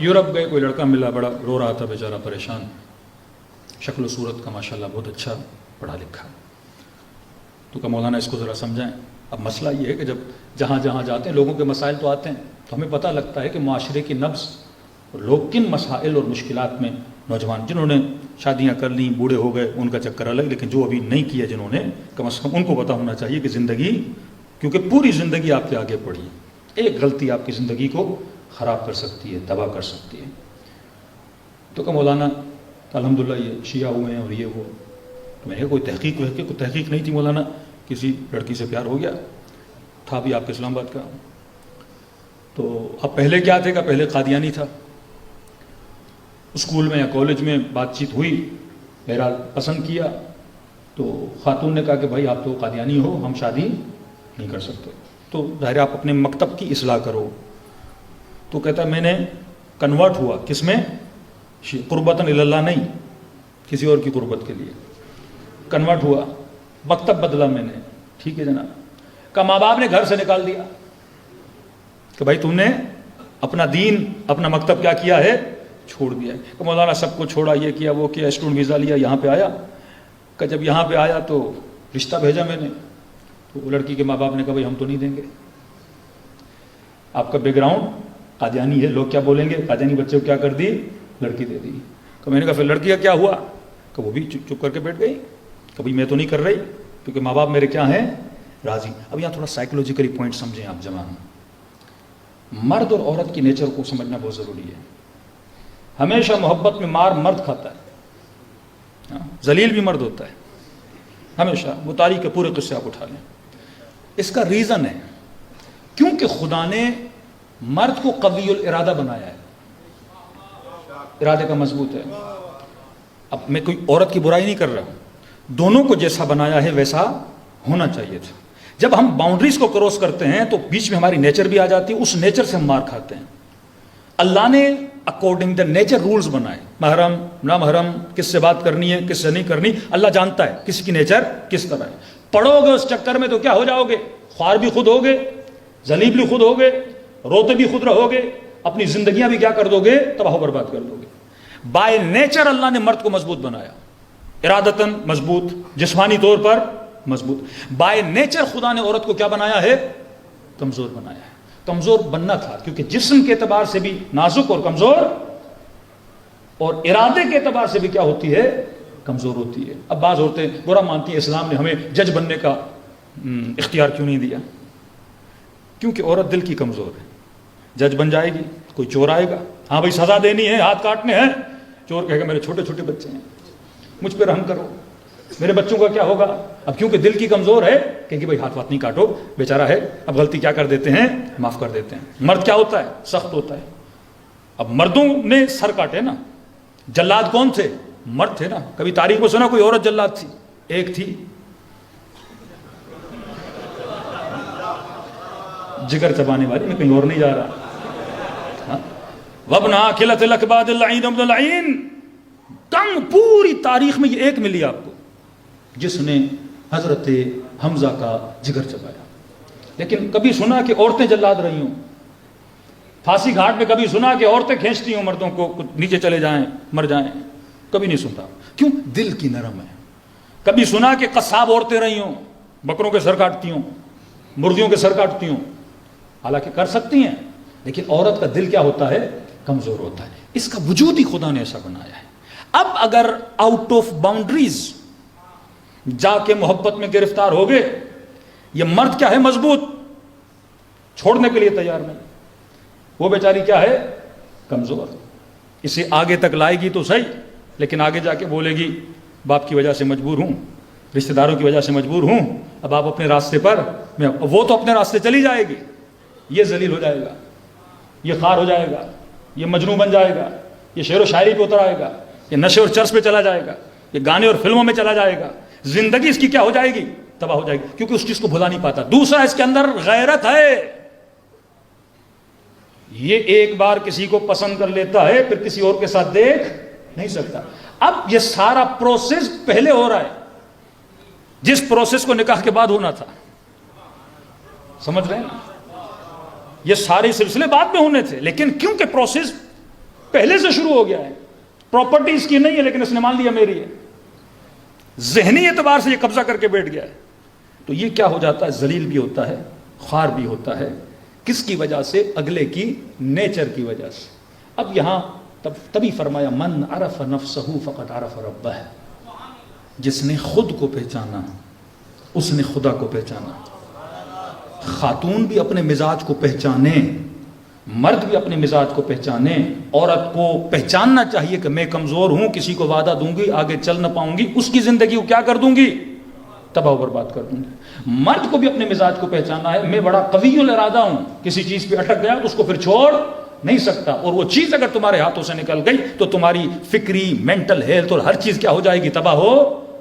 Europe گئے, کوئی لڑکا ملا, بڑا رو رہا تھا بیچارہ, پریشان, شکل و صورت کا ماشاءاللہ بہت اچھا, پڑھا لکھا. تو کہا مولانا اس کو ذرا سمجھائیں. اب مسئلہ یہ ہے کہ جب جہاں جاتے ہیں لوگوں کے مسائل تو آتے ہیں, تو ہمیں پتہ لگتا ہے کہ معاشرے کی نبض, لوگ کن مسائل اور مشکلات میں, نوجوان جنہوں نے شادیاں کر لیں, بوڑھے ہو گئے, ان کا چکر الگ, لیکن جو ابھی نہیں کیا جنہوں نے, کم از کم ان کو پتہ ہونا چاہیے کہ زندگی, کیونکہ پوری زندگی آپ کے آگے پڑی, ایک غلطی آپ کی زندگی کو خراب کر سکتی ہے, تباہ کر سکتی ہے. تو کہ مولانا الحمدللہ یہ شیعہ ہوئے ہیں اور یہ وہ. تو میں نے کہا کوئی تحقیق ہے کہ کوئی تحقیق نہیں تھی مولانا, کسی لڑکی سے پیار ہو گیا تھا بھی آپ کے اسلام آباد کا. تو اب پہلے کیا تھے, کہ پہلے قادیانی تھا, اسکول میں یا کالج میں بات چیت ہوئی, بہرحال پسند کیا, تو خاتون نے کہا کہ بھائی آپ تو قادیانی ہو, ہم شادی نہیں کر سکتے, تو ظاہر آپ اپنے مکتب کی اصلاح کرو. تو کہتا ہے میں نے کنورٹ ہوا, کس میں, قربتاً اللہ نہیں, کسی اور کی قربت کے لیے کنورٹ ہوا, مکتب بدلا میں نے. ٹھیک ہے جناب. کہ ماں باپ نے گھر سے نکال دیا کہ بھائی تم نے اپنا دین, اپنا مکتب کیا کیا ہے, چھوڑ دیا ہے. کہ مولانا سب کو چھوڑا, یہ کیا وہ کیا, اسٹوڈنٹ ویزا لیا, یہاں پہ آیا. کہ جب یہاں پہ آیا تو رشتہ بھیجا میں نے, تو وہ لڑکی کے ماں باپ نے کہا بھائی ہم تو نہیں دیں گے, آپ کا بیک گراؤنڈ قادیانی ہے, لوگ کیا بولیں گے, قادیانی بچے کو کیا کر دی, لڑکی دے دی. کہ میں نے کہا پھر لڑکی کا کیا ہوا, کہ وہ بھی چپ کر کے بیٹھ گئی, کہ بھائی میں تو نہیں کر رہی, کیونکہ ماں باپ میرے کیا ہیں, راضی. اب یہاں تھوڑا سائیکولوجیکلی پوائنٹ سمجھیں آپ جوان. مرد اور عورت کی نیچر کو سمجھنا بہت ضروری ہے. ہمیشہ محبت میں مار مرد کھاتا ہے, ذلیل بھی مرد ہوتا ہے ہمیشہ. وہ تاریخ کے پورے قصے آپ اٹھا لیں. اس کا ریزن ہے کیونکہ خدا نے مرد کو قوی الارادہ بنایا ہے, ارادے کا مضبوط ہے. اب میں کوئی عورت کی برائی نہیں کر رہا ہوں, دونوں کو جیسا بنایا ہے ویسا ہونا چاہیے تھا. جب ہم باؤنڈریز کو کراس کرتے ہیں تو بیچ میں ہماری نیچر بھی آ جاتی ہے, اس نیچر سے ہم مار کھاتے ہیں. اللہ نے اکارڈنگ دا نیچر رولز بنائے, محرم نہ محرم, کس سے بات کرنی ہے کس سے نہیں کرنی, اللہ جانتا ہے کسی کی نیچر کس طرح ہے. پڑھو گے اس چکر میں تو کیا ہو جاؤ گے, خوار بھی خود ہوگے, ذلیل بھی خود ہوگے, روتے بھی خود رہو گے, اپنی زندگیاں بھی کیا کر دو گے, تباہ و برباد کر دو گے. بائی نیچر اللہ نے مرد کو مضبوط بنایا, ارادتاً مضبوط, جسمانی طور پر مضبوط. بائی نیچر خدا نے عورت کو کیا بنایا ہے, کمزور بنایا ہے. کمزور بننا تھا کیونکہ جسم کے اعتبار سے بھی نازک اور کمزور, اور ارادے کے اعتبار سے بھی کیا ہوتی ہے, کمزور ہوتی ہے. اب بعض عورتیں برا مانتی ہیں اسلام نے ہمیں جج بننے کا اختیار کیوں نہیں دیا, کیونکہ عورت دل کی کمزور ہے. جج بن جائے گی, کوئی چور آئے گا, ہاں بھائی سزا دینی ہے, ہاتھ کاٹنے ہیں, چور کہے گا میرے چھوٹے چھوٹے بچے ہیں, مجھ پہ رحم کرو, میرے بچوں کا کیا ہوگا. اب کیونکہ دل کی کمزور ہے کہ بھائی ہاتھ وات نہیں کاٹو, بیچارہ ہے, اب غلطی کیا کر دیتے ہیں, معاف کر دیتے ہیں. مرد کیا ہوتا ہے, سخت ہوتا ہے. اب مردوں نے سر کاٹے نا, جلاد کون تھے, مرد تھے نا. کبھی تاریخ میں سنا کوئی عورت جلاد تھی, ایک تھی, جگر چبانے والی. میں کہیں اور نہیں جا رہا. وَابْنَا كِلَةِ الْأَكْبَادِ اللَّعِينَ ابْنُ اللَّعِينَ, کم پوری تاریخ میں یہ ایک ملی آپ کو جس نے حضرت حمزہ کا جگر چبایا. لیکن کبھی سنا کہ عورتیں جلاد رہی ہوں, پھانسی گھاٹ میں کبھی سنا کہ عورتیں کھینچتی ہوں مردوں کو نیچے چلے جائیں مر جائیں, کبھی نہیں سنتا. کیوں, دل کی نرم ہے. کبھی سنا کہ قصاب عورتیں رہی ہوں, بکروں کے سر کاٹتی ہوں, مرغیوں کے سر کاٹتی ہوں, حالانکہ کر سکتی ہیں, لیکن عورت کا دل کیا ہوتا ہے, کمزور ہوتا ہے. اس کا وجود ہی خدا نے ایسا بنایا ہے. اب اگر آؤٹ آف باؤنڈریز جا کے محبت میں گرفتار ہو گئے, یہ مرد کیا ہے, مضبوط, چھوڑنے کے لیے تیار نہیں, وہ بیچاری کیا ہے, کمزور. اسے آگے تک لائے گی تو صحیح, لیکن آگے جا کے بولے گی باپ کی وجہ سے مجبور ہوں, رشتہ داروں کی وجہ سے مجبور ہوں, اب آپ اپنے راستے پر, وہ تو اپنے راستے چلی جائے گی, یہ ذلیل ہو جائے گا, یہ خار ہو جائے گا, یہ مجنون بن جائے گا, یہ شعر و شاعری پہ اتر آئے گا, یہ نشے اور چرس پہ چلا جائے گا, یہ گانے اور فلموں میں چلا جائے گا. زندگی اس کی کیا ہو جائے گی, تباہ ہو جائے گی, کیونکہ اس چیز کو بھلا نہیں پاتا. دوسرا, اس کے اندر غیرت ہے, یہ ایک بار کسی کو پسند کر لیتا ہے, پھر کسی اور کے ساتھ دیکھ نہیں سکتا. اب یہ سارا پروسیس پہلے ہو رہا ہے جس پروسیس کو نکاح کے بعد ہونا تھا. سمجھ رہے ہیں نا, یہ سارے سلسلے بعد میں ہونے تھے, لیکن کیونکہ پروسیس پہلے سے شروع ہو گیا ہے. پراپرٹی اس کی نہیں ہے لیکن اس نے مان لیا میری ہے. ذہنی اعتبار سے یہ قبضہ کر کے بیٹھ گیا ہے. تو یہ کیا ہو جاتا ہے؟ ذلیل بھی ہوتا ہے، خوار بھی ہوتا ہے. کس کی وجہ سے؟ اگلے کی نیچر کی وجہ سے. اب یہاں تبھی فرمایا من عرف نفسہ فقد عرف ربہ، جس نے خود کو پہچانا اس نے خدا کو پہچانا. خاتون بھی اپنے مزاج کو پہچانے، مرد بھی اپنے مزاج کو پہچانے. عورت کو پہچاننا چاہیے کہ میں کمزور ہوں، کسی کو وعدہ دوں گی آگے چل نہ پاؤں گی، اس کی زندگی کو کیا کر دوں گی؟ تباہ و برباد کر دوں گی. مرد کو بھی اپنے مزاج کو پہچاننا ہے، میں بڑا قوی الارادہ ہوں، کسی چیز پہ اٹک گیا تو اس کو پھر چھوڑ نہیں سکتا، اور وہ چیز اگر تمہارے ہاتھوں سے نکل گئی تو تمہاری فکری مینٹل ہیلتھ اور ہر چیز کیا ہو جائے گی؟ تباہ ہو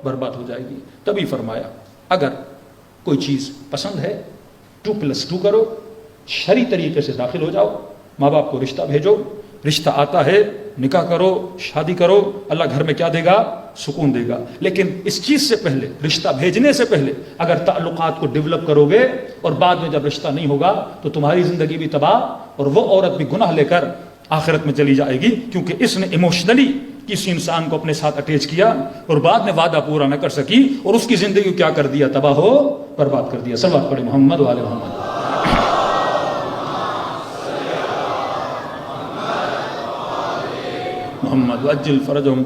برباد ہو جائے گی. تبھی فرمایا اگر کوئی چیز پسند ہے 2+2 کرو، شرعی طریقے سے داخل ہو جاؤ، ماں باپ کو رشتہ بھیجو، رشتہ آتا ہے نکاح کرو، شادی کرو، اللہ گھر میں کیا دے گا؟ سکون دے گا. لیکن اس چیز سے پہلے، رشتہ بھیجنے سے پہلے اگر تعلقات کو ڈیولپ کرو گے اور بعد میں جب رشتہ نہیں ہوگا تو تمہاری زندگی بھی تباہ اور وہ عورت بھی گناہ لے کر آخرت میں چلی جائے گی، کیونکہ اس نے ایموشنلی کسی انسان کو اپنے ساتھ اٹیچ کیا اور بعد میں وعدہ پورا نہ کر سکی اور اس کی زندگی کو کیا کر دیا؟ تباہ ہو برباد کر دیا. صلوات پڑھے محمد وعلی محمد. محمد وعجل فرجهم